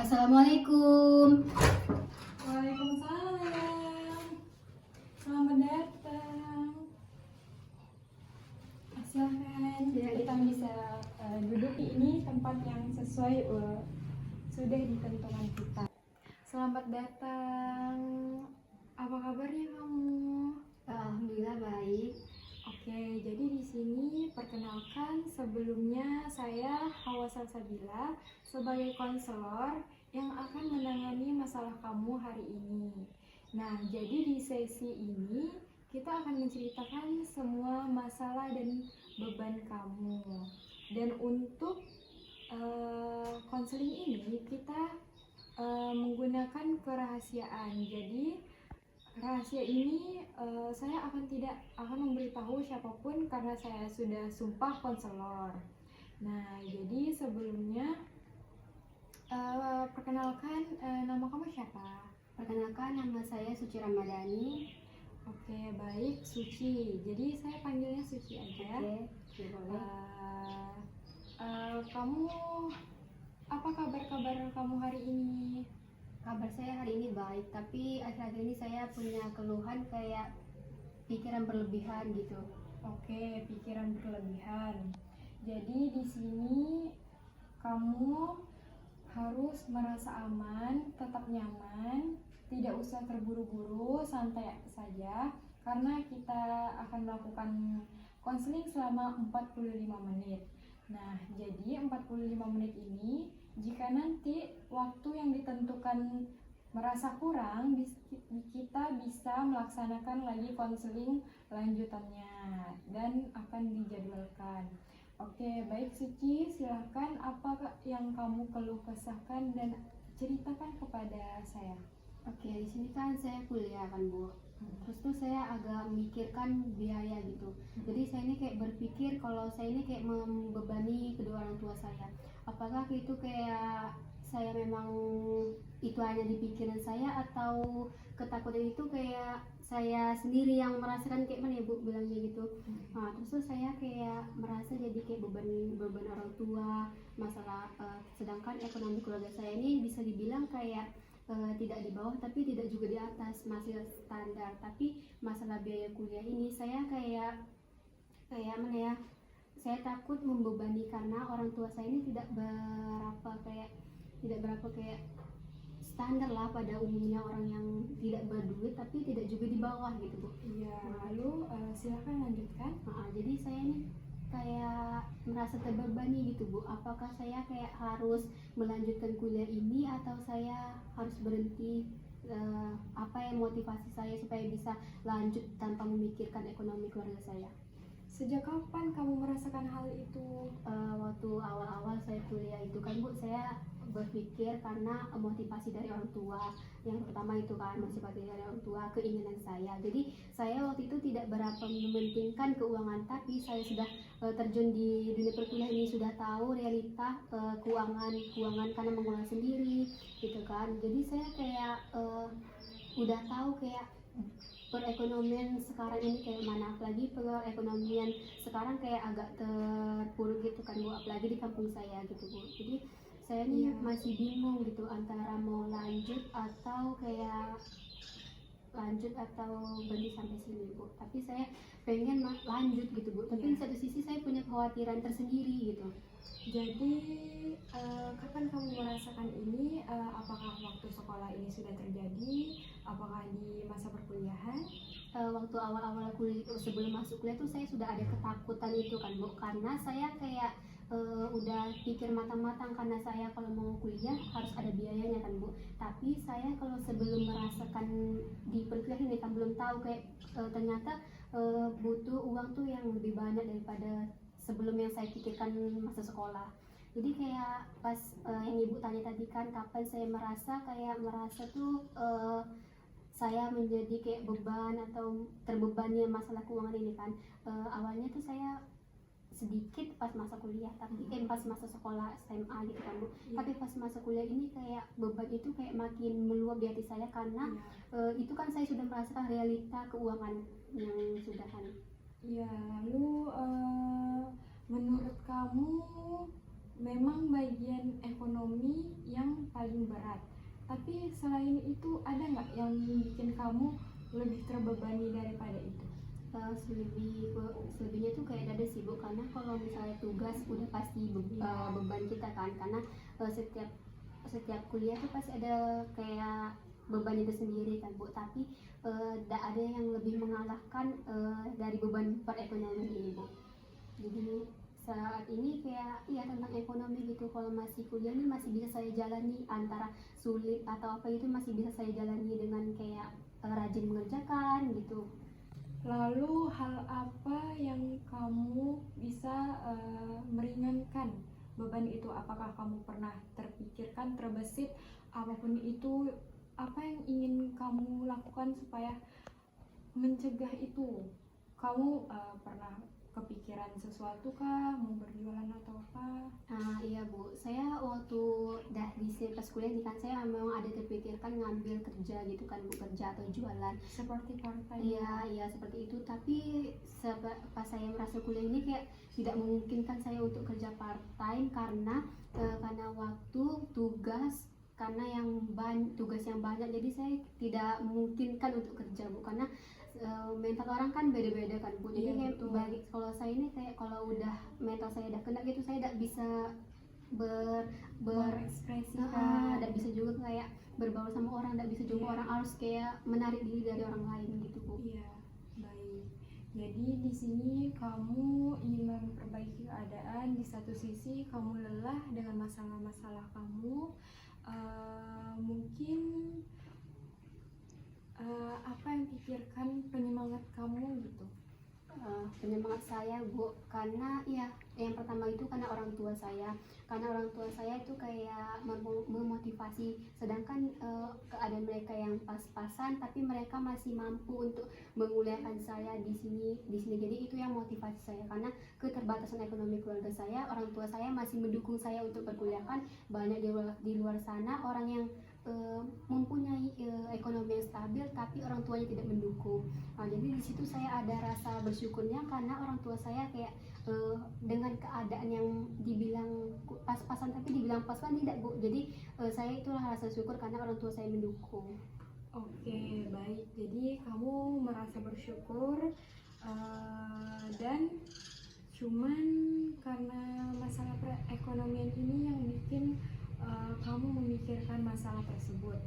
Assalamualaikum. Waalaikumsalam. Selamat datang. Silahkan, Ya, kita bisa duduk. Ini tempat yang sesuai sudah ditentukan kita. Selamat datang. Apa kabarnya kamu? Alhamdulillah baik. Oke, jadi di sini perkenalkan, sebelumnya saya Hawa Salsabila sebagai konselor yang akan menangani masalah kamu hari ini. Nah, jadi di sesi ini kita akan menceritakan semua masalah dan beban kamu. Dan untuk konseling ini kita menggunakan kerahasiaan. Jadi rahasia ini saya tidak akan memberitahu siapapun karena saya sudah sumpah konselor. Nah, jadi sebelumnya perkenalkan, nama kamu siapa? Perkenalkan, nama saya Suci Ramadhani. Oke, baik, Suci. Jadi saya panggilnya Suci aja. Oke, boleh. Kamu, apa kabar kamu hari ini? Kabar saya hari ini baik, tapi akhir-akhir ini saya punya keluhan kayak pikiran berlebihan gitu. Oke, pikiran berlebihan. Jadi di sini kamu harus merasa aman, tetap nyaman, tidak usah terburu-buru, santai saja karena kita akan melakukan konseling selama 45 menit. Nah, jadi 45 menit ini jika nanti waktu yang ditentukan merasa kurang, kita bisa melaksanakan lagi konseling lanjutannya dan akan dijadwalkan. Oke, baik Suci, silahkan apa yang kamu keluh kesahkan dan ceritakan kepada saya. Oke, di sini kan saya kuliah kan Bu. Terus tuh saya agak memikirkan biaya gitu. Jadi saya ini kayak berpikir kalau saya ini kayak membebani kedua orang tua saya. Apakah itu kayak saya memang itu hanya di pikiran saya atau ketakutan itu kayak saya sendiri yang merasakan kayak mana ya Bu bilangnya gitu. Nah, terus tuh saya kayak merasa jadi kayak beban orang tua masalah sedangkan ekonomi keluarga saya ini bisa dibilang kayak tidak di bawah tapi tidak juga di atas, masih standar. Tapi masalah biaya kuliah ini saya kayak mana ya, saya takut membebani karena orang tua saya ini tidak berapa kayak standar lah pada umumnya orang yang tidak berduit tapi tidak juga di bawah gitu Bu. Iya, lalu silahkan lanjutkan. Jadi saya ini kayak merasa terbebani gitu Bu. Apakah saya kayak harus melanjutkan kuliah ini atau saya harus berhenti? Apa yang motivasi saya supaya bisa lanjut tanpa memikirkan ekonomi keluarga saya? Sejak kapan kamu merasakan hal itu? Waktu awal-awal saya kuliah itu kan Bu, saya berpikir karena motivasi dari orang tua. Yang pertama itu kan motivasi dari orang tua, keinginan saya. Jadi saya waktu itu tidak berapa mementingkan keuangan, tapi saya sudah terjun di dunia perkuliahan ini, sudah tahu realita keuangan karena mengelola sendiri gitu kan. Jadi saya kayak udah tahu kayak perekonomian sekarang ini kayak mana, apalagi perekonomian sekarang kayak agak terpuruk gitu kan Bu, apalagi di kampung saya gitu Bu. Jadi saya nih masih bingung gitu antara mau lanjut atau berhenti sampai sini Bu. Tapi saya pengen lanjut gitu Bu, tapi di satu sisi saya punya kekhawatiran tersendiri gitu. Jadi kapan kamu merasakan ini? Apakah waktu sekolah ini sudah terjadi? Apakah di masa perkuliahan? Waktu awal-awal kuliah, sebelum masuk kuliah tuh saya sudah ada ketakutan itu kan Bu, karena saya kayak udah pikir matang-matang karena saya kalau mau kuliah harus ada biayanya kan Bu. Tapi saya kalau sebelum merasakan di perkuliahan ini kan belum tahu kayak ternyata butuh uang tuh yang lebih banyak daripada sebelum yang saya pikirkan masa sekolah. Jadi kayak pas yang Ibu tanya tadi kan kapan saya merasa tuh saya menjadi kayak beban atau terbebani masalah keuangan ini kan. Awalnya tuh saya sedikit pas masa kuliah, tapi pas masa sekolah SMA gitu kan Bu. Tapi pas masa kuliah ini kayak beban itu kayak makin meluap di hati saya karena itu kan saya sudah merasakan realita keuangan yang sudah kan. Ya, lalu menurut kamu memang bagian ekonomi yang paling berat. Tapi selain itu ada nggak yang bikin kamu lebih terbebani daripada itu? Selebihnya tuh kayak ada sih Bu, karena kalau misalnya tugas udah pasti beban kita kan, karena setiap kuliah tuh pasti ada kayak beban itu sendiri kan Bu, tapi tidak ada yang lebih mengalahkan dari beban perekonomian ini Bu. Jadi saat ini kayak ya tentang ekonomi gitu, kalau masih kuliah nih masih bisa saya jalani, antara sulit atau apa itu masih bisa saya jalani dengan kayak rajin mengerjakan gitu. Lalu hal apa yang kamu bisa meringankan beban itu? Apakah kamu pernah terpikirkan, terbesit apapun itu, apa yang ingin kamu lakukan supaya mencegah itu? Kamu pernah kepikiran sesuatu kah? Mau berjualan atau apa? Iya Bu, saya waktu pas kuliah nih kan, saya memang ada terpikirkan ngambil kerja gitu kan Bu, kerja atau jualan Seperti part-time. iya seperti itu, tapi pas saya merasa kuliah ini kayak tidak memungkinkan saya untuk kerja part time karena waktu tugas, karena tugas yang banyak, jadi saya tidak memungkinkan untuk kerja Bu, karena mental orang kan beda-beda kan Bu. Jadi kayak kalau saya ini kayak kalau udah mental saya udah kena gitu, saya tidak bisa berekspresi, tidak bisa juga kayak berbaur sama orang, tidak bisa juga orang, harus kayak menarik diri dari orang lain gitu Bu. Iya, baik. Jadi di sini kamu ingin memperbaiki keadaan, di satu sisi kamu lelah dengan masalah-masalah kamu. Mungkin apa yang pikirkan penyemangat kamu gitu? Penyemangat saya Bu, karena ya yang pertama itu karena orang tua saya itu kayak memotivasi, sedangkan keadaan mereka yang pas-pasan, tapi mereka masih mampu untuk menguliakan saya di sini. Jadi itu yang motivasi saya, karena keterbatasan ekonomi keluarga saya, orang tua saya masih mendukung saya untuk berkuliahkan. Banyak di luar sana orang yang mempunyai ekonomi yang stabil tapi orang tuanya tidak mendukung. Jadi di situ saya ada rasa bersyukurnya, karena orang tua saya kayak dengan keadaan yang dibilang pas-pasan tapi dibilang pas-pasan tidak Bu. Jadi saya itulah rasa syukur karena orang tua saya mendukung. Oke, baik. Jadi kamu merasa bersyukur dan cuman karena masalah perekonomian ini yang bikin kamu memikirkan masalah tersebut.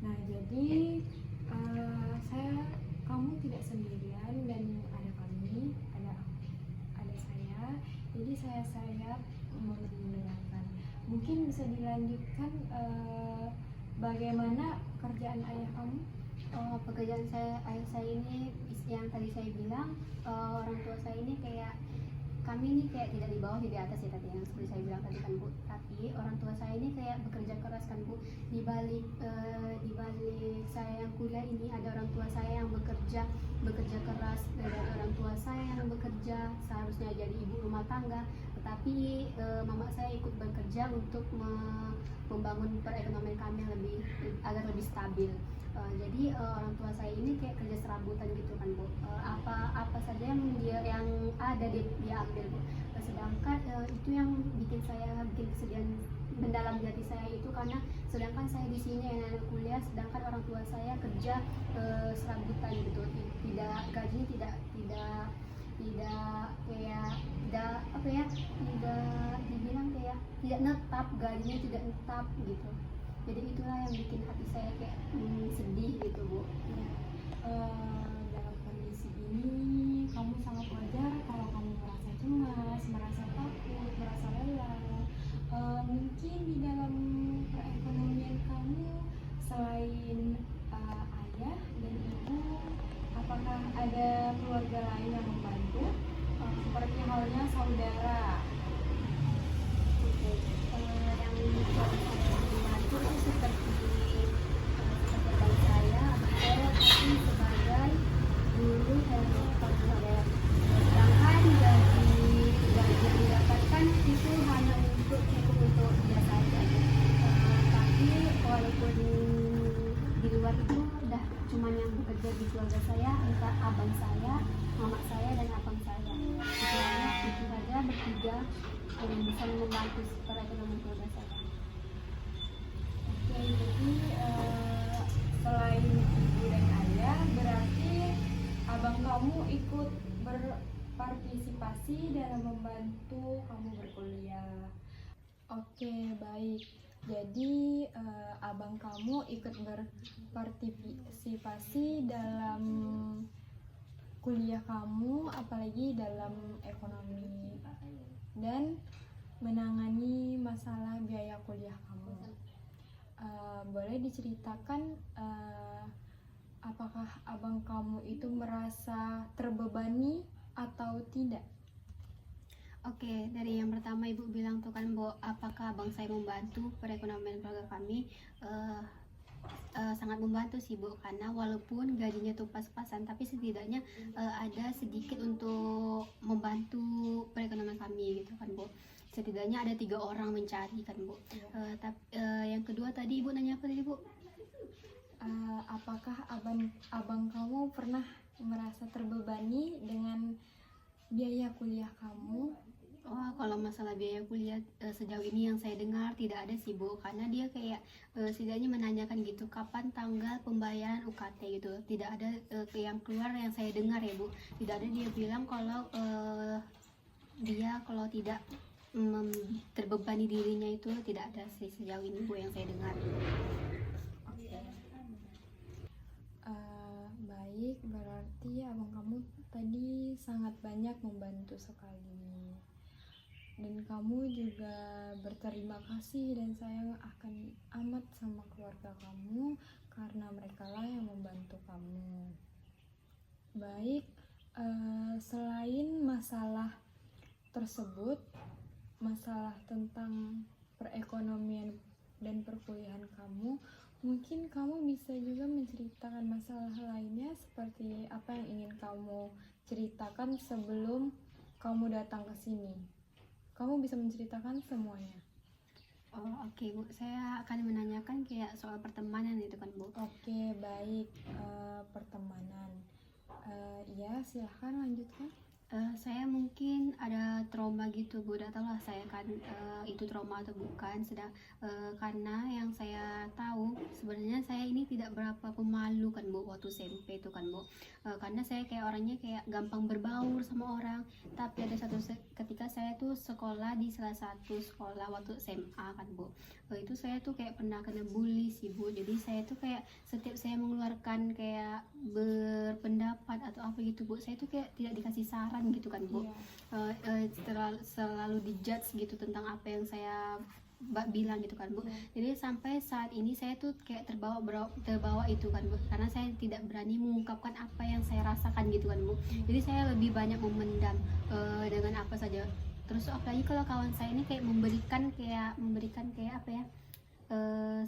Nah, jadi kamu tidak sendirian dan ada kami, ada saya. Jadi saya mau mendengarkan. Mungkin bisa dilanjutkan bagaimana kerjaan ayah kamu? Pekerjaan ayah saya ini yang tadi saya bilang, orang tua saya ini kayak kami ini kayak tidak di bawah, tidak di atas ya tadi, yang seperti saya bilang tadi kan Bu. Tapi orang tua saya ini kayak bekerja keras kan Bu. Di balik saya yang kuliah ini ada orang tua saya yang bekerja keras, dan ada orang tua saya yang bekerja seharusnya jadi ibu rumah tangga, tetapi mama saya ikut bekerja untuk membangun perekonomian kami agar lebih stabil. Jadi orang tua saya ini kayak kerja serabutan gitu kan Bu. Apa saja yang ada dia ambil Bu. Sedangkan itu yang bikin kesedihan mendalam di hati saya itu, karena sedangkan saya di sini yang kuliah, sedangkan orang tua saya kerja serabutan gitu. Gajinya tidak dibilang kayak tidak netap, gajinya tidak netap gitu. Jadi itulah yang bikin hati saya kayak sedih gitu Bu. Dalam kondisi ini kamu sangat wajar kalau kamu merasa cemas, merasa takut, merasa lelah. Mungkin di dalam perekonomian kamu selain ayah dan ibu, apakah ada keluarga lain yang membantu? Seperti halnya saudara. Yang membantu itu seperti abang saya, tapi sebagai guru dan saudara. Sedangkan gaji yang didapatkan itu hanya cukup untuk dia saja. Tapi walaupun di luar itu udah cuman yang bekerja di keluarga saya, entah abang saya, mama saya dan abang saya. Itu saja bertiga. yang bisa membantu perekonomian keluarga saya. Oke, jadi selain ibu dan ayah, berarti abang kamu ikut berpartisipasi dalam membantu kamu berkuliah. Oke, baik. Jadi abang kamu ikut berpartisipasi dalam kuliah kamu, apalagi dalam ekonomi, dan menangani masalah biaya kuliah kamu. Boleh diceritakan apakah abang kamu itu merasa terbebani atau tidak? Oke, dari yang pertama Ibu bilang tuh kan, Bu, apakah abang saya membantu perekonomian keluarga kami? Sangat membantu sih, Bu, karena walaupun gajinya tuh pas-pasan, tapi setidaknya ada sedikit untuk membantu perekonomian kami gitu kan, Bu. Setidaknya ada 3 orang mencari kan, Bu. Yang kedua tadi Ibu nanya apa tadi, Bu? Apakah abang kamu pernah merasa terbebani dengan biaya kuliah kamu? Oh, kalau masalah biaya kuliah sejauh ini yang saya dengar tidak ada sih, Bu, karena dia kayak setidaknya menanyakan gitu kapan tanggal pembayaran UKT gitu. Tidak ada yang keluar yang saya dengar ya, Bu. Tidak ada dia bilang kalau dia kalau tidak terbebani dirinya, itu tidak ada sih sejauh ini, Bu, yang saya dengar. Oke. Baik, berarti abang kamu tadi sangat banyak membantu sekali. Dan kamu juga berterima kasih dan sayang akan amat sama keluarga kamu karena mereka lah yang membantu kamu. Baik, selain masalah tersebut, masalah tentang perekonomian dan perkuliahan kamu, mungkin kamu bisa juga menceritakan masalah lainnya seperti apa yang ingin kamu ceritakan sebelum kamu datang ke sini. Kamu bisa menceritakan semuanya. Oh, oke, Bu. Saya akan menanyakan kayak soal pertemanan itu kan, Bu. Oke, baik. Pertemanan. Ya, silahkan lanjutkan. Saya mungkin ada trauma gitu, Bu. Tidak tahu lah saya kan itu trauma atau bukan. Karena yang saya tahu sebenarnya saya ini tidak berapa pemalu kan, Bu, waktu SMP itu kan, Bu. Karena saya kayak orangnya kayak gampang berbaur sama orang. Tapi ada satu ketika saya tuh sekolah di salah satu sekolah waktu SMA kan, Bu. Itu saya tuh kayak pernah kena bully sih, Bu. Jadi saya tuh kayak setiap saya mengeluarkan kayak berpendapat atau apa gitu, Bu, saya tuh kayak tidak dikasih saran gitu kan, Bu. Selalu dijudge gitu tentang apa yang saya bilang gitu kan, Bu. Jadi sampai saat ini saya tuh kayak terbawa itu kan, Bu, karena saya tidak berani mengungkapkan apa yang saya rasakan gitu kan, Bu. Jadi saya lebih banyak memendam dengan apa saja. Terus apalagi kalau kawan saya ini kayak memberikan kayak apa ya,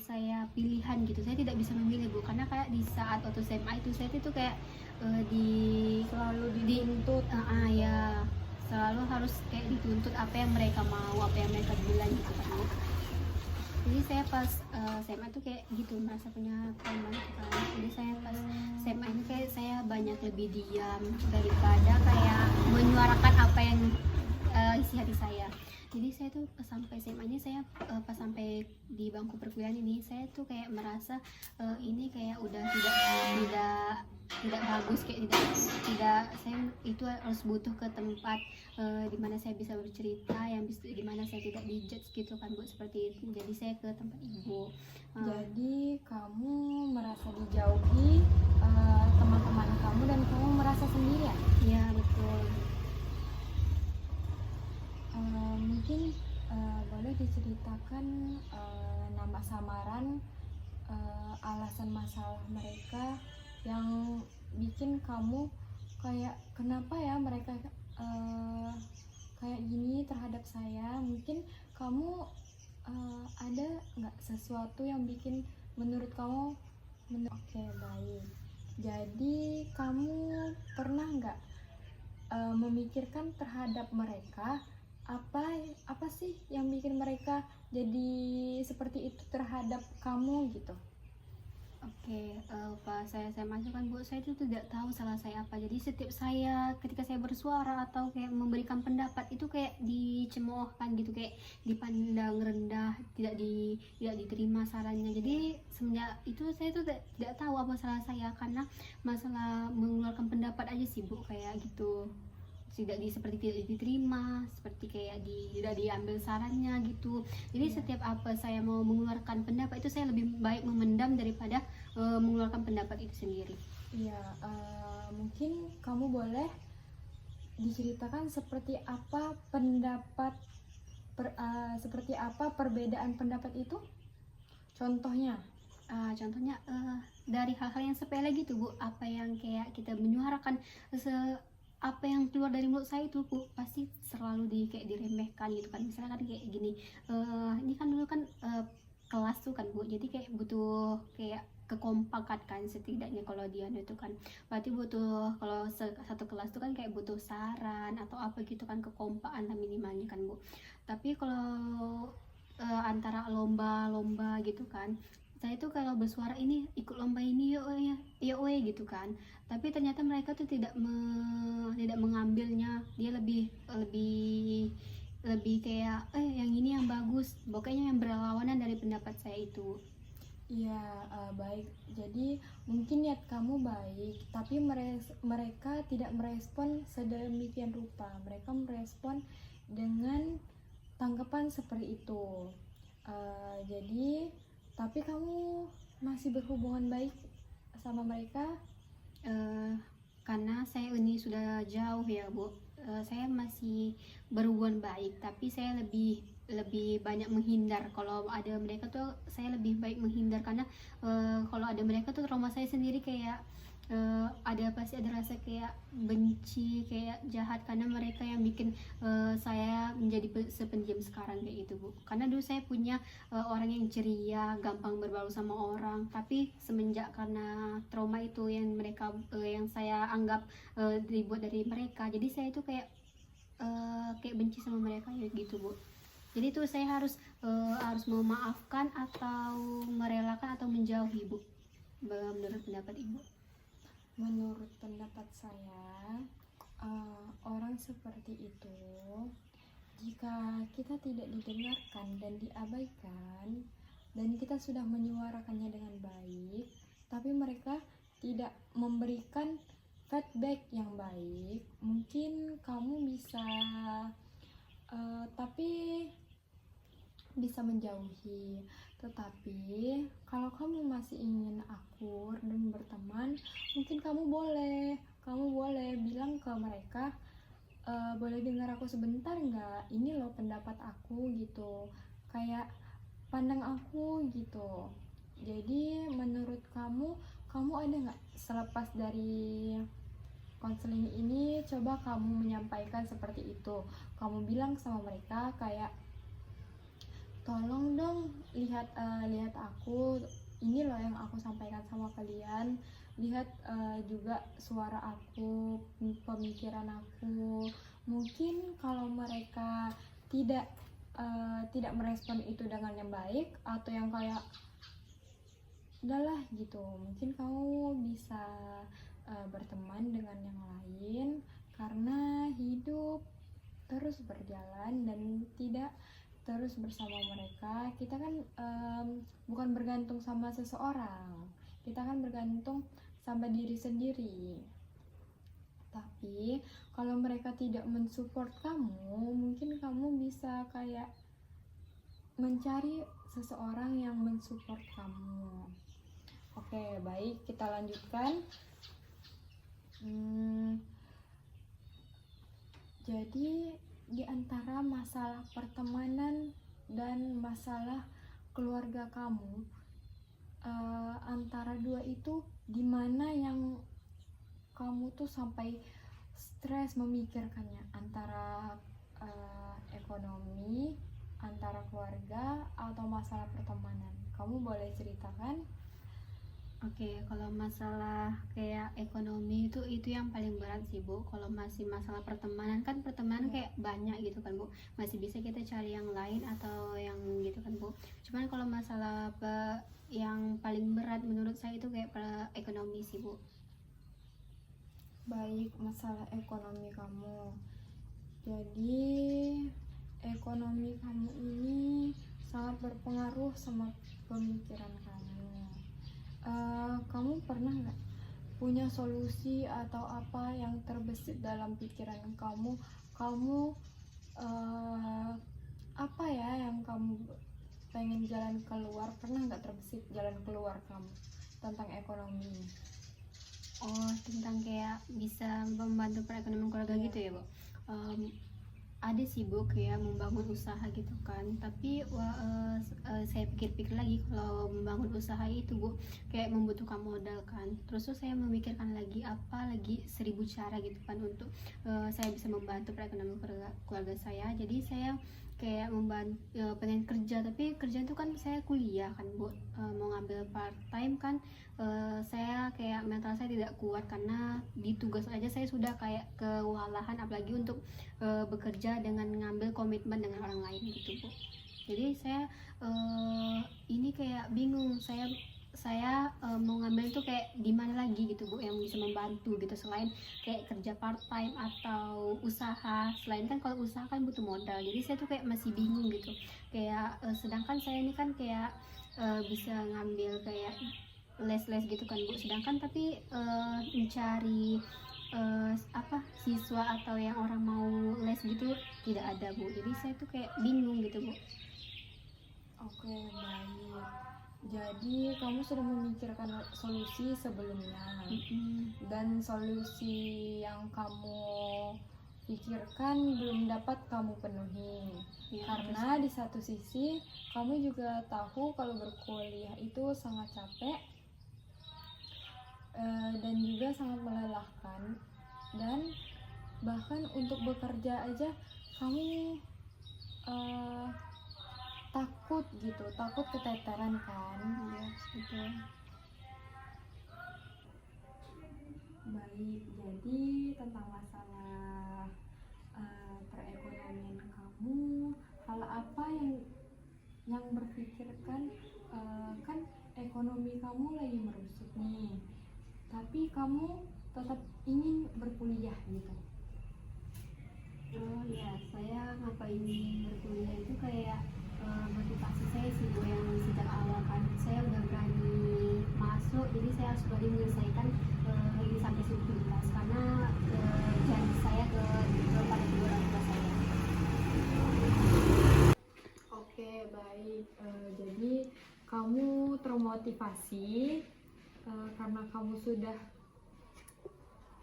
saya pilihan gitu, saya tidak bisa memilih, Bu, karena kayak di saat waktu SMA itu saya itu kayak Selalu dituntut. Ya selalu harus kayak dituntut apa yang mereka mau, apa yang mereka bilang gitu kan, Bu. Jadi saya pas SMA tuh kayak gitu merasa punya trauma gitu kan. Jadi saya pas SMA ini kayak saya banyak lebih diam daripada kayak menyuarakan apa yang isi hati saya. Jadi saya tuh pas sampai SMA ini, saya pas sampai di bangku perkuliahan ini, saya tuh kayak merasa ini kayak udah tidak bagus, kayak tidak saya itu harus butuh ke tempat di mana saya bisa bercerita, di mana saya tidak dijudge gitu kan, Bu, seperti itu. Jadi saya ke tempat Ibu. Jadi kamu merasa dijauhi teman-teman kamu dan kamu merasa sendirian? Ya, betul. Mungkin boleh diceritakan nama samaran, alasan masalah mereka yang bikin kamu kayak kenapa ya mereka kayak gini terhadap saya. Mungkin kamu ada nggak sesuatu yang bikin menurut kamu Oke, baik. Jadi kamu pernah nggak memikirkan terhadap mereka, apa sih yang bikin mereka jadi seperti itu terhadap kamu gitu? Oke, pas saya SMA itu kan Bu, saya itu tidak tahu salah saya apa. Jadi setiap saya ketika saya bersuara atau kayak memberikan pendapat itu kayak dicemoohkan gitu, kayak dipandang rendah, tidak diterima sarannya. Jadi semenjak itu saya tuh tidak tahu apa salah saya, karena masalah mengeluarkan pendapat aja sih Bu, kayak gitu. Seperti tidak diterima, seperti kayak tidak diambil sarannya gitu. Jadi Iya. setiap apa saya mau mengeluarkan pendapat itu saya lebih baik memendam daripada mengeluarkan pendapat itu sendiri. Iya, mungkin kamu boleh diceritakan seperti apa seperti apa perbedaan pendapat itu? Contohnya. Contohnya dari hal-hal yang sepele gitu Bu, apa yang kayak kita menyuarakan, apa yang keluar dari mulut saya itu Bu pasti selalu kayak diremehkan gitu kan. Misalnya kan kayak gini, ini kan dulu kan kelas tuh kan Bu, jadi kayak butuh kayak kekompakan kan, setidaknya kalau dia itu kan berarti butuh, kalau satu kelas tuh kan kayak butuh saran atau apa gitu kan, kekompakan lah minimalnya kan Bu. Tapi kalau antara lomba-lomba gitu kan, saya tuh kalau bersuara ini ikut lomba ini yuk ya, yuk we gitu kan, tapi ternyata mereka tuh tidak mengambilnya. Dia lebih lebih lebih kayak yang ini yang bagus, pokoknya yang berlawanan dari pendapat saya itu. Iya, baik. Jadi mungkin niat kamu baik, tapi mereka tidak merespon sedemikian rupa. Mereka merespon dengan tanggapan seperti itu. Jadi, tapi kamu masih berhubungan baik sama mereka? Eh, karena saya ini sudah jauh ya Bu, saya masih berhubungan baik, tapi saya lebih lebih banyak menghindar. Kalau ada mereka tuh saya lebih baik menghindar, karena kalau ada mereka tuh trauma saya sendiri kayak pasti ada rasa kayak benci, kayak jahat, karena mereka yang bikin saya menjadi sependiam sekarang kayak gitu Bu. Karena dulu saya punya orang yang ceria, gampang berbaur sama orang, tapi semenjak karena trauma itu yang mereka yang saya anggap dibuat dari mereka, jadi saya itu kayak benci sama mereka ya gitu Bu. Jadi tuh saya harus memaafkan atau merelakan atau menjauhi Bu, menurut pendapat Ibu. Menurut pendapat saya, orang seperti itu, jika kita tidak didengarkan dan diabaikan, dan kita sudah menyuarakannya dengan baik, tapi mereka tidak memberikan feedback yang baik, mungkin kamu tapi bisa menjauhi. Tetapi kalau kamu masih ingin akur dan berteman, mungkin kamu boleh bilang ke mereka, boleh dengar aku sebentar nggak? Ini loh pendapat aku gitu, kayak pandang aku gitu. Jadi menurut kamu ada nggak selepas dari konseling ini, coba kamu menyampaikan seperti itu. Kamu bilang sama mereka kayak, tolong dong lihat aku, ini loh yang aku sampaikan sama kalian, lihat juga suara aku, pemikiran aku. Mungkin kalau mereka tidak merespon itu dengan yang baik, atau yang kayak udahlah gitu, mungkin kamu bisa berteman dengan yang lain, karena hidup terus berjalan dan tidak terus bersama mereka. Kita kan bukan bergantung sama seseorang, kita kan bergantung sama diri sendiri. Tapi kalau mereka tidak mensupport kamu, mungkin kamu bisa kayak mencari seseorang yang mensupport kamu. Oke, baik, kita lanjutkan. Jadi di antara masalah pertemanan dan masalah keluarga kamu, antara dua itu di mana yang kamu tuh sampai stres memikirkannya, antara ekonomi, antara keluarga, atau masalah pertemanan? Kamu boleh ceritakan? Oke, kalau masalah kayak ekonomi itu yang paling berat sih Bu. Kalau masih masalah pertemanan kan, pertemanan kayak banyak gitu kan Bu, masih bisa kita cari yang lain atau yang gitu kan Bu. Cuman kalau masalah apa yang paling berat menurut saya itu kayak pada ekonomi sih Bu. Baik, masalah ekonomi kamu. Jadi ekonomi kamu ini sangat berpengaruh sama pemikiran kamu. Kamu pernah nggak punya solusi atau apa yang terbesit dalam pikiran kamu? Kamu apa ya yang kamu pengen jalan keluar? Pernah nggak terbesit jalan keluar kamu tentang ekonomi? Oh, tentang kayak bisa membantu perekonomian keluarga Iya. gitu ya Bu. Ada sih Bu kayak membangun usaha gitu kan, tapi saya pikir-pikir lagi kalau membangun usaha itu Bu kayak membutuhkan modal kan. Terus tuh saya memikirkan lagi apa lagi 1000 cara gitu kan untuk saya bisa membantu perekonomian keluarga saya. Jadi saya kayak pengen kerja, tapi kerja itu kan saya kuliah kan Bu. Mau ngambil part time kan, saya kayak mental saya tidak kuat karena di tugas aja saya sudah kayak kewalahan, apalagi untuk bekerja dengan ngambil komitmen dengan orang lain gitu Bu. Jadi saya ini kayak bingung, saya mau ngambil itu kayak di mana lagi gitu Bu yang bisa membantu gitu selain kayak kerja part time atau usaha. Selain kan kalau usaha kan butuh modal, jadi saya tuh kayak masih bingung gitu kayak sedangkan saya ini kan kayak bisa ngambil kayak les-les gitu kan Bu, sedangkan tapi mencari siswa atau yang orang mau les gitu tidak ada Bu. Jadi saya tuh kayak bingung gitu Bu. Oke, baik. Jadi kamu sudah memikirkan solusi sebelumnya, dan solusi yang kamu pikirkan belum dapat kamu penuhi. Ya, Karena di satu sisi kamu juga tahu kalau berkuliah itu sangat capek dan juga sangat melelahkan, dan bahkan untuk bekerja aja kamu takut keteteran kan. ya betul. Baik, jadi tentang masalah perekonomian kamu, hal apa yang berpikirkan kan ekonomi kamu lagi merusuk nih, tapi kamu tetap ingin berkuliah gitu. Oh ya, saya ngapain berkuliah itu kayak motivasi saya sih Bu, yang sejak awal kan saya udah berani masuk, jadi saya harus berani menyelesaikan ini sampai tuntas karena janji saya kepada kedua orang tua saya. Oke, baik. Jadi kamu termotivasi karena kamu sudah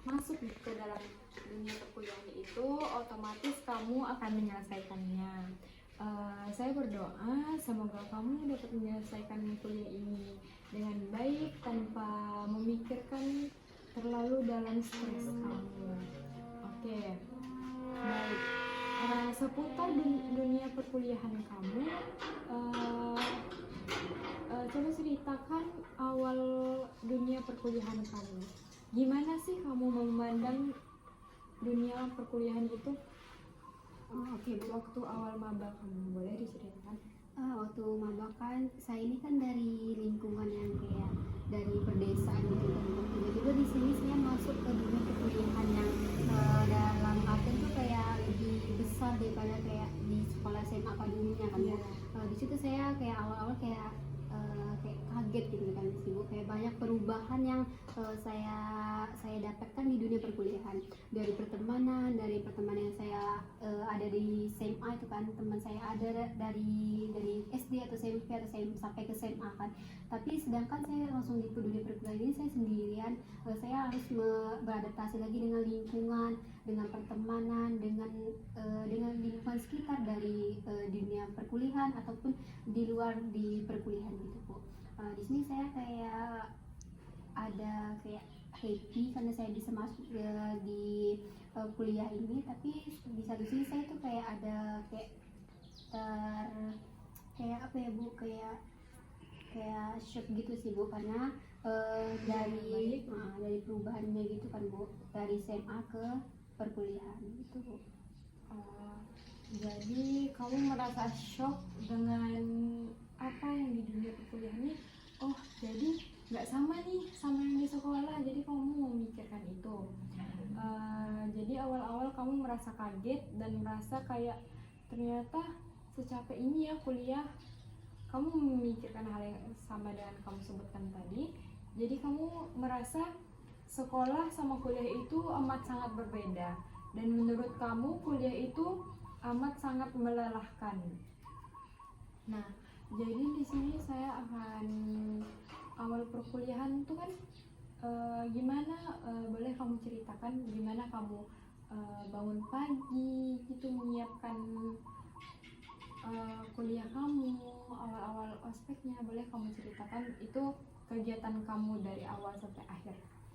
masuk ke dalam dunia perkuliahan itu, otomatis kamu akan menyelesaikannya. Saya berdoa semoga kamu dapat menyelesaikan kuliah ini dengan baik tanpa memikirkan terlalu dalam stres kamu. Oke, baik. Seputar dunia perkuliahan kamu, coba ceritakan awal dunia perkuliahan kamu. Gimana sih kamu memandang dunia perkuliahan itu? Oke Bu. Waktu awal maba kamu, boleh diceritakan? Waktu maba kan saya ini kan dari lingkungan yang kayak dari pedesaan gitu kan Bu. Tiba-tiba di sini saya masuk ke dunia perkuliahan yang dalam arti itu kayak lebih besar daripada kayak di sekolah SMA pada umumnya kan Bu. Di situ saya kayak awal-awal kayak kaget gitu kan sih Bu, kayak banyak perubahan yang saya dapatkan di dunia perkuliahan, dari pertemanan yang saya ada di SMA itu kan, teman saya ada dari SD atau SMP atau sampai ke SMA kan, tapi sedangkan saya langsung di dunia perkuliahan ini saya sendirian. Saya harus beradaptasi lagi dengan lingkungan, dengan pertemanan, dengan lingkungan sekitar dari dunia perkuliahan ataupun di luar di perkuliahan gitu Bu. Di sini saya kayak ada kayak happy karena saya bisa masuk di kuliah ini, tapi di satu sisi saya tuh kayak ada kayak apa ya Bu, kayak shock gitu sih Bu, karena dari perubahannya gitu kan Bu, dari SMA ke perkuliahan gitu Bu. Jadi kamu merasa shock dengan kuliah nih, oh jadi nggak sama nih sama yang di sekolah, jadi kamu memikirkan itu. Jadi awal-awal kamu merasa kaget dan merasa kayak ternyata secapek ini ya kuliah. Kamu memikirkan hal yang sama dengan kamu sebutkan tadi. Jadi kamu merasa sekolah sama kuliah itu amat sangat berbeda, dan menurut kamu kuliah itu amat sangat melelahkan. Nah, jadi di sini saya akan awal perkuliahan itu kan gimana, boleh kamu ceritakan gimana kamu bangun pagi gitu menyiapkan kuliah kamu, awal-awal ospeknya, boleh kamu ceritakan itu kegiatan kamu dari awal sampai akhir.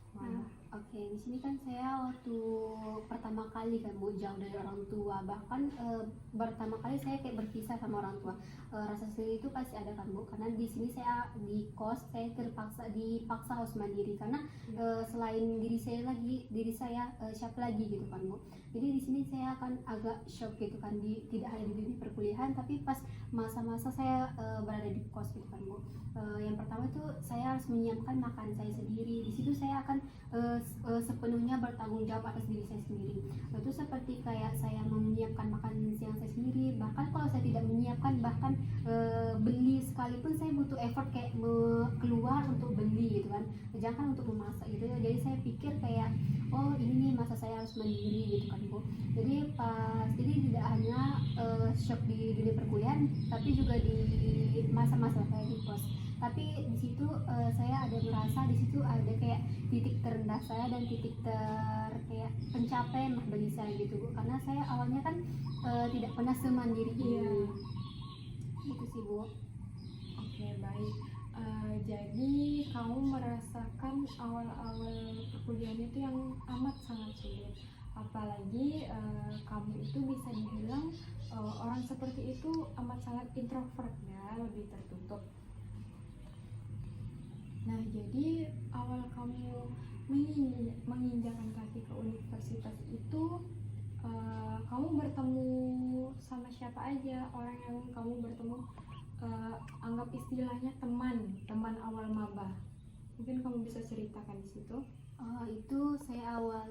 Nah, oke, di sini kan saya waktu pertama kali kan Bu jauh dari orang tua, bahkan pertama kali saya kayak berpisah sama orang tua. Rasa sendiri itu pasti ada kan Bu, karena di sini saya di kos, saya dipaksa harus mandiri karena selain diri saya siapa lagi gitu kan Bu. Jadi di sini saya akan agak shock gitu kan, tidak hanya di perkuliahan tapi pas masa-masa saya berada di kos gitu kan Bu. Yang pertama itu saya harus menyiapkan makan saya sendiri. Di situ saya akan sepenuhnya bertanggung jawab atas diri saya sendiri. Itu seperti kayak saya menyiapkan makan siang saya sendiri. Bahkan kalau saya tidak menyiapkan, bahkan beli sekalipun saya butuh effort kayak keluar untuk beli gitu kan. Jangan untuk memasak gitu. Jadi saya pikir kayak oh ini nih masa saya harus mandiri gitu kan Bu. Jadi tidak hanya shock di dunia perkuliahan, tapi juga di masa-masa saya di kos. Tapi di situ saya ada merasa di situ ada kayak titik terendah saya dan titik kayak pencapaian bagi saya gitu Bu, karena saya awalnya kan tidak pernah semandiri ini. Itu sih Bu. Oke, baik. Jadi kamu merasakan awal-awal perkuliahan itu yang amat sangat sulit, apalagi kamu itu bisa dibilang orang seperti itu amat sangat introvert ya, lebih tertutup. Nah, jadi awal kamu menginjakkan kaki ke universitas itu, kamu bertemu sama siapa aja? Orang yang kamu bertemu, anggap istilahnya teman awal maba. Mungkin kamu bisa ceritakan di situ. Itu saya awal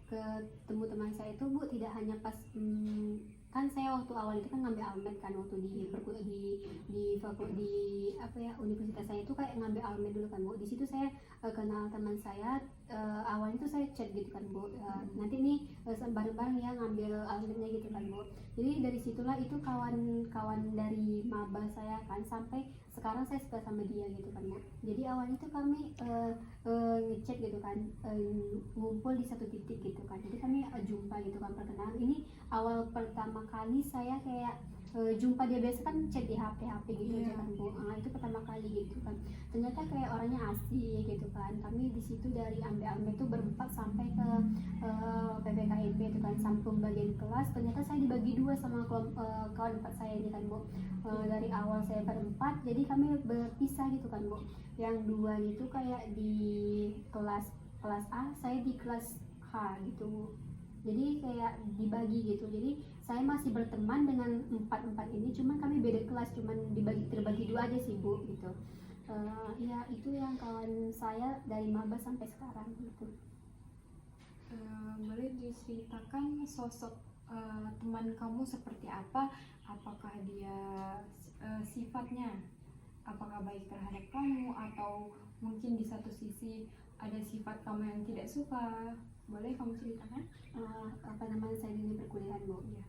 ketemu teman saya itu Bu, tidak hanya pas kan saya waktu awal itu kan ngambil almed kan waktu di universitas saya itu kayak ngambil almed dulu kan Bu. Di situ saya kenal teman saya, awalnya itu saya chat gitu kan Bu, nanti nih bareng-bareng ya ngambil almednya gitu kan Bu. Jadi dari situlah itu kawan-kawan dari maba saya kan, sampai sekarang saya suka sama dia gitu kan Bu. Jadi awalnya itu kami ngechat gitu kan, ngumpul di satu titik gitu kan. Jadi kami jumpa gitu kan, perkenalan. Ini awal pertama kali saya kayak jumpa dia, biasa kan chat di HP gitu aja kan Bu. Itu pertama kali gitu kan. Ternyata kayak orangnya asik gitu kan. Kami di situ dari ambil itu berempat sampai ke PPKIP itu kan, sampai pembagian kelas. Ternyata saya dibagi dua sama kawan empat saya ini kan Bu. Dari awal saya berempat, jadi kami berpisah gitu kan Bu. Yang dua itu kayak di kelas A, saya di kelas H gitu Bu. Jadi kayak dibagi gitu. Jadi saya masih berteman dengan empat ini, cuman kami beda kelas, cuman terbagi dua aja sih Bu gitu. Ya itu yang kawan saya dari maba sampai sekarang gitu. Boleh diceritakan sosok teman kamu seperti apa? Apakah dia sifatnya apakah baik terhadap kamu, atau mungkin di satu sisi ada sifat kamu yang tidak suka? Boleh kamu ceritakan? Saya di perkuliahan Bu. Ya.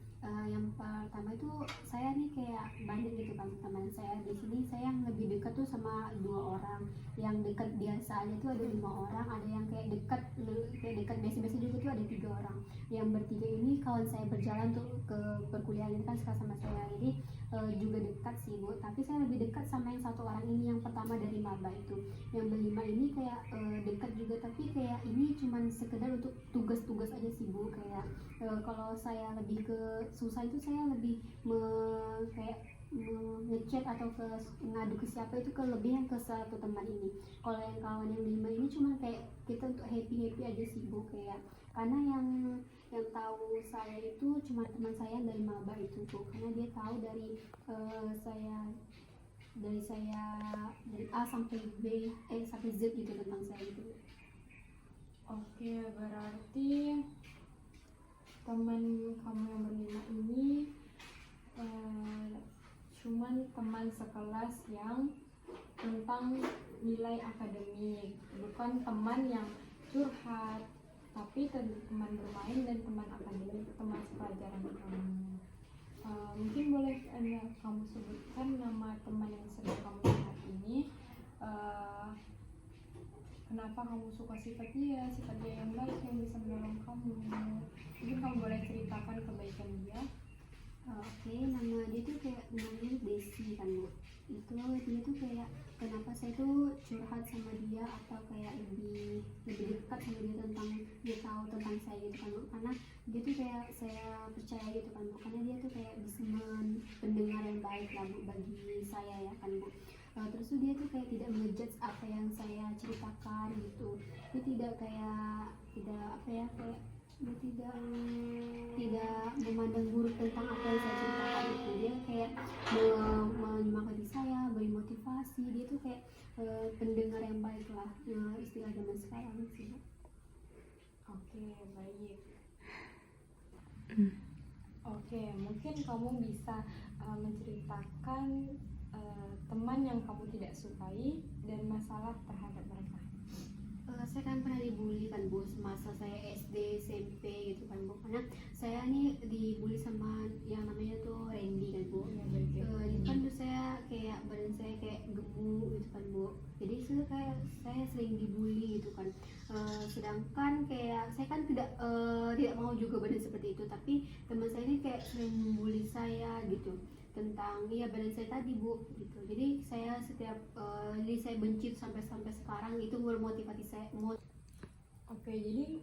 Yang pertama itu saya nih kayak banyak gitu kan teman saya. Di sini saya yang lebih dekat tuh sama 2 orang. Yang dekat biasa aja tuh ada 5 orang, ada yang kayak dekat biasa-biasa juga tuh ada 3 orang. Yang bertiga ini kawan saya berjalan tuh ke perkuliahan ini kan suka sama saya. Jadi juga dekat sih Bu, tapi saya lebih dekat sama yang 1 orang ini, yang pertama dari maba itu. Yang berlima ini kayak dekat juga, tapi kayak ini cuman sekedar untuk tugas-tugas aja sih Bu. Kayak kalau saya lebih ke susah itu saya lebih ngechat atau ngadu ke siapa itu kelebihan ke satu teman ini. Kalau yang kawan yang 5 ini cuma kayak kita untuk happy aja sih Bu, kayak karena yang tahu saya itu cuma teman saya dari maba itu Bu, karena dia tahu dari saya dari saya dari A sampai B sampai Z gitu tentang saya gitu. Oke, berarti teman kamu yang berlima ini cuman teman sekelas yang tentang nilai akademik, bukan teman yang curhat, tapi teman bermain dan teman akademik, teman pelajaran kamu. Mungkin boleh kamu sebutkan nama teman yang sedang kamu lihat ini. Kenapa kamu suka sifat dia yang baik yang bisa menolong kamu? Mungkin kamu boleh ceritakan kebaikan dia. Oke, nama dia tuh kayak namanya Desi kan Bu. Itu dia tuh kayak kenapa saya tuh curhat sama dia atau kayak lebih dekat sama dia tentang dia tahu tentang saya gitu kan Bu. Karena dia tuh kayak saya percaya gitu kan Bu. Karena dia tuh kayak bisa pendengar yang baik lah Bu bagi saya ya kan Bu. Terus tuh dia tuh kayak tidak ngejudge apa yang saya ceritakan gitu. Dia tidak kayak kayak dia tidak memandang buruk tentang apa yang saya ceritakan itu. Dia kayak menyemangati saya, beri motivasi. Dia tuh kayak pendengar yang baik lah, istilah zaman sekarang sih. Oke, baik. Oke, mungkin kamu bisa menceritakan teman yang kamu tidak sukai dan masalah terhadap mereka. Saya kan pernah dibully kan Bu semasa saya SD, SMP gitu kan Bu. Karena saya nih dibully sama yang namanya tuh Randy kan Bu. Itu kan tuh saya kayak badan saya kayak gemuk gitu kan Bu. Jadi saya sering dibully gitu kan. Sedangkan kayak saya kan tidak mau juga badan seperti itu, tapi teman saya ini kayak sering membully saya gitu tentang badan saya tadi Bu gitu. Jadi saya jadi saya benci sampai sekarang. Itu memotivasi saya. Oke, jadi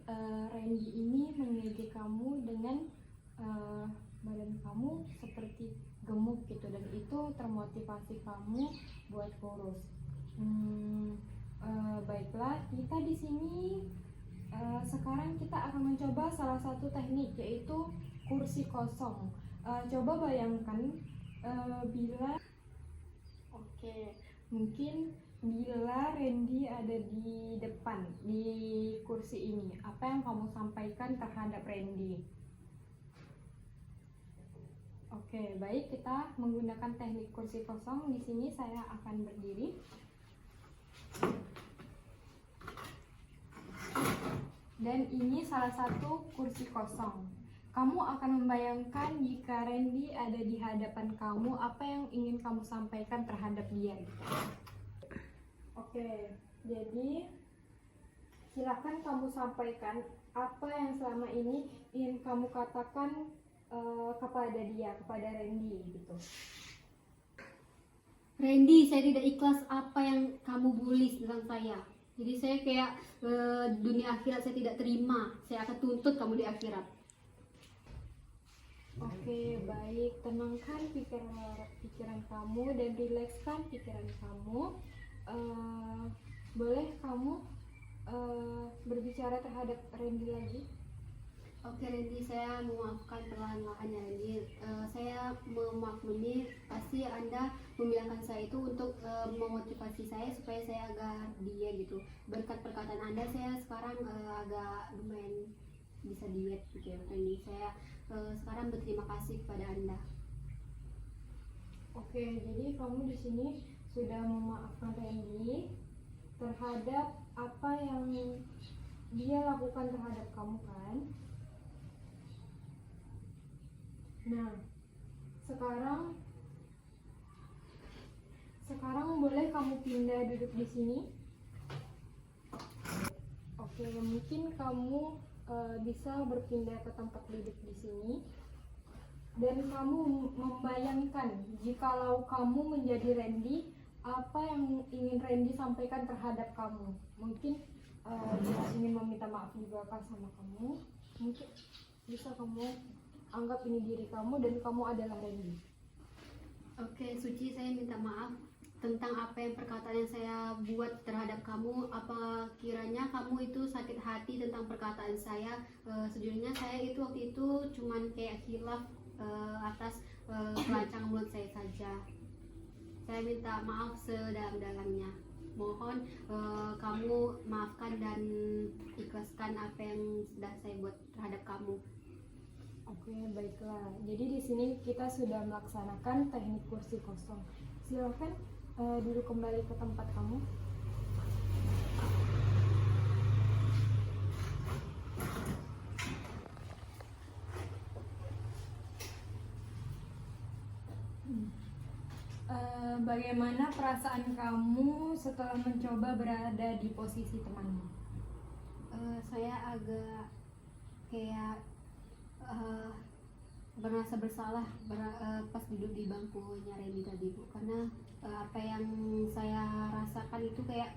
Randy ini mengejek kamu dengan badan kamu seperti gemuk gitu, dan itu termotivasi kamu buat kurus. Baiklah, kita di sini sekarang kita akan mencoba salah satu teknik, yaitu kursi kosong. Coba bayangkan bila Randy ada di depan di kursi ini, apa yang kamu sampaikan terhadap Randy? Oke, baik, kita menggunakan teknik kursi kosong. Di sini saya akan berdiri. Dan ini salah satu kursi kosong. Kamu akan membayangkan jika Randy ada di hadapan kamu, apa yang ingin kamu sampaikan terhadap dia gitu. Oke, jadi silakan kamu sampaikan apa yang selama ini ingin kamu katakan kepada dia, kepada Randy gitu. Randy, saya tidak ikhlas apa yang kamu bully tentang saya. Jadi saya kayak dunia akhirat saya tidak terima. Saya akan tuntut kamu di akhirat. Oke, baik, tenangkan pikiran kamu dan rilekskan pikiran kamu. Boleh kamu berbicara terhadap Randy lagi? Oke Randy, saya memaafkan perlahan-lahan ya Randy. Saya memaklumi pasti Anda membilangkan saya itu untuk memotivasi saya supaya saya agar dia gitu. Berkat perkataan Anda saya sekarang agak lumayan bisa diet gitu ya Randy. Saya sekarang berterima kasih kepada Anda. Oke, jadi kamu di sini sudah memaafkan Randy terhadap apa yang dia lakukan terhadap kamu kan? Nah, sekarang boleh kamu pindah duduk di sini. Oke, mungkin kamu bisa berpindah ke tempat duduk di sini. Dan kamu membayangkan jikalau kamu menjadi Randy, apa yang ingin Randy sampaikan terhadap kamu. Mungkin dia ingin meminta maaf juga kan sama kamu. Mungkin bisa kamu anggap ini diri kamu dan kamu adalah Randy. Oke Suci, saya minta maaf tentang apa yang perkataan yang saya buat terhadap kamu. Apa kiranya kamu itu sakit hati tentang perkataan saya? Sejujurnya saya itu waktu itu cuman kayak khilaf atas pelancang mulut saya saja. Saya minta maaf sedalam-dalamnya. Mohon kamu maafkan dan ikhlaskan apa yang sudah saya buat terhadap kamu. Oke, baiklah. Jadi di sini kita sudah melaksanakan teknik kursi kosong. Silakan duduk kembali ke tempat kamu. Bagaimana perasaan kamu setelah mencoba berada di posisi temanmu? Saya agak kayak merasa bersalah pas duduk di bangkunya Randy tadi Bu, karena apa yang saya rasakan itu kayak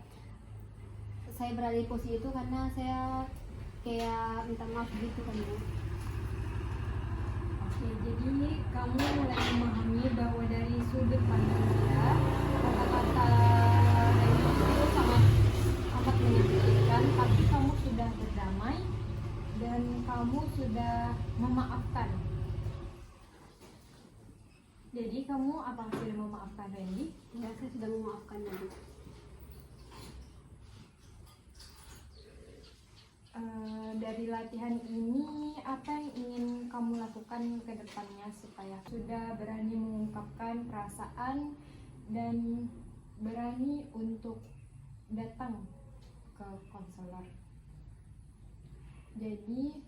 saya berada di posisi itu karena saya kayak minta maaf gitu kan Bu. Oke, jadi kamu mulai memahami bahwa dari sudut pandang dia, kata-kata Randy itu sangat amat menyakitkan, tapi kamu sudah berdamai dan kamu sudah memaafkan. Jadi kamu apakah sudah memaafkan Randy? Ya, saya sudah memaafkannya Bu. Dari latihan ini, apa yang ingin kamu lakukan ke depannya supaya sudah berani mengungkapkan perasaan dan berani untuk datang ke konselor? Jadi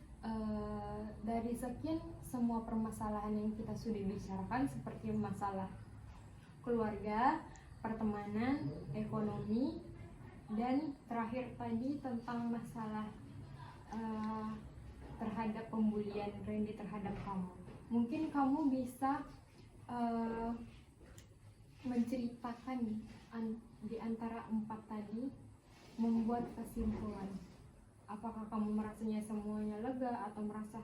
dari sekian semua permasalahan yang kita sudah bicarakan seperti masalah keluarga, pertemanan, ekonomi, dan terakhir tadi tentang masalah terhadap pembulian Randy terhadap kamu. Mungkin kamu bisa menceritakan di antara 4 tadi, membuat kesimpulan. Apakah kamu merasanya semuanya lega atau merasa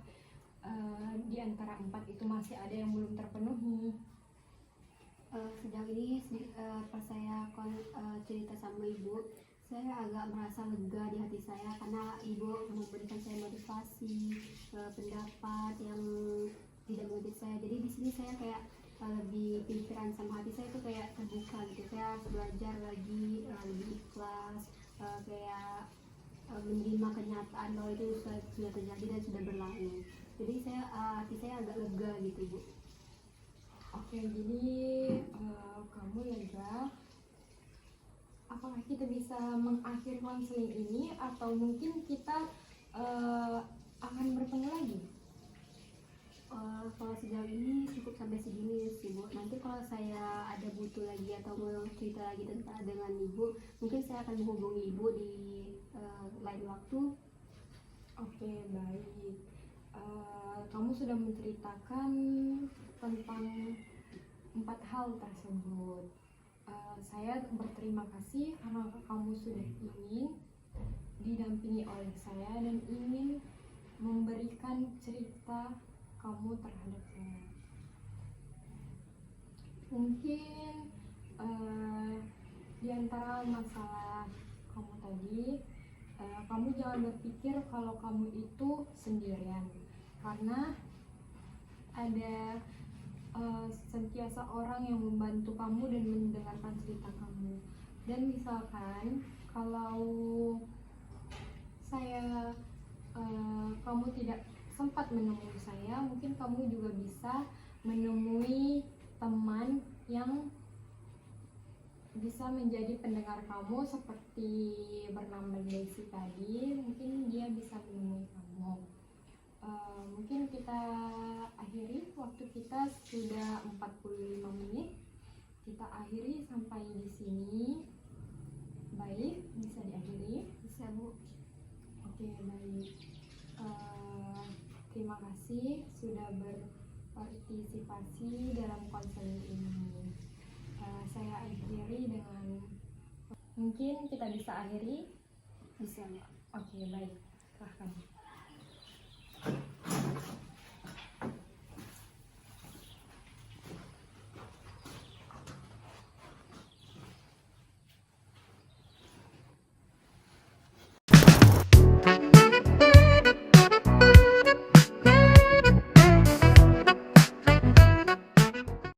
di antara 4 itu masih ada yang belum terpenuhi? Sejauh ini pas saya cerita sama ibu, saya agak merasa lega di hati saya karena ibu memberikan saya motivasi, pendapat yang tidak mengejut saya. Jadi di sini saya kayak lebih pikiran sama hati saya itu kayak terbuka gitu. Saya belajar lagi lebih ikhlas, kayak menerima kenyataan bahwa itu sudah terjadi dan sudah berlalu. Jadi hati saya agak lega gitu Bu. Oke, jadi kamu lega. Apakah kita bisa mengakhiri konseling ini atau mungkin kita akan bertemu lagi? Kalau sejauh ini cukup sampai segini sih Bu. Nanti kalau saya ada butuh lagi atau mau cerita lagi dengan ibu, mungkin saya akan menghubungi ibu di lain waktu. Oke, baik. Kamu sudah menceritakan tentang 4 hal tersebut. Saya berterima kasih karena kamu sudah ingin didampingi oleh saya dan ingin memberikan cerita kamu terhadap saya. Mungkin di antara masalah kamu tadi, kamu jangan berpikir kalau kamu itu sendirian, karena ada sentiasa orang yang membantu kamu dan mendengarkan cerita kamu. Dan misalkan kalau kamu tidak sempat menemui saya, mungkin kamu juga bisa menemui teman yang bisa menjadi pendengar kamu seperti bernama Daisy tadi. Mungkin dia bisa menemui kamu. Mungkin kita akhiri, waktu kita sudah 45 menit. Kita akhiri sampai di sini. Baik, bisa diakhiri? Bisa Bu. Oke, baik. Terima kasih sudah berpartisipasi dalam konseling ini. Saya akhiri dengan, mungkin kita bisa akhiri? Bisa Mbak. Oke, baik. Silahkan.